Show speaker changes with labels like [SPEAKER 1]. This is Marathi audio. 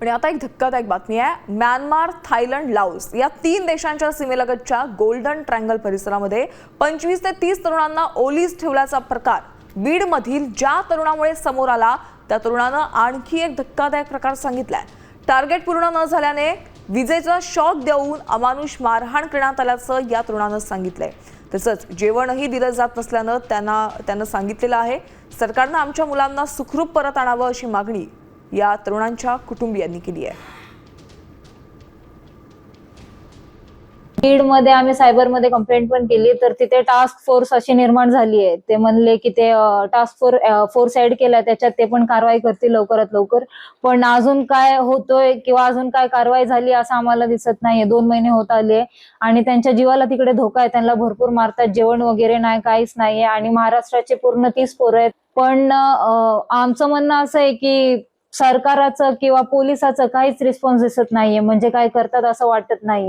[SPEAKER 1] आणि आता एक धक्कादायक बातमी आहे। म्यानमार, थायलंड, लाओस या 3 देशांच्या सीमेलगतच्या गोल्डन ट्रायंगल परिसरामध्ये 25 ते 30 तरुणांना ओलीस ठेवल्याचा प्रकार बीडमधील ज्या तरुणामुळे समोर आला त्या तरुणानं आणखी एक धक्कादायक प्रकार सांगितलाय। टार्गेट पूर्ण न झाल्याने विजेचा शॉक देऊन अमानुष मारहाण करण्यात आल्याचं या तरुणानं सांगितलंय। तसंच जेवणही दिलं जात नसल्यानं त्यानं सांगितलेलं आहे। सरकारनं आमच्या मुलांना सुखरूप परत आणावं अशी मागणी या तरुणांच्या कुटुंबियांनी केली आहे।
[SPEAKER 2] बीडमध्ये आम्ही सायबरमध्ये कंप्लेंट पण केली, तर तिथे टास्क फोर्स अशी निर्माण झाली आहे। ते म्हणले की ते टास्क फोर्स ऍड केलाय, त्याच्यात ते पण कारवाई करतील लवकरात लवकर। पण अजून काय होतोय किंवा अजून काय कारवाई झाली असं आम्हाला दिसत नाहीये। 2 महिने होत आले आणि त्यांच्या जीवाला तिकडे धोका आहे। त्यांना भरपूर मारतात, जेवण वगैरे नाही, काहीच नाहीये। आणि महाराष्ट्राचे पूर्ण 30 पोरं आहेत। पण आमचं म्हणणं असं आहे की सरकाराचं किंवा पोलिसाचं काहीच रिस्पॉन्स दिसत नाहीये, म्हणजे काय करतात असं वाटत नाहीये।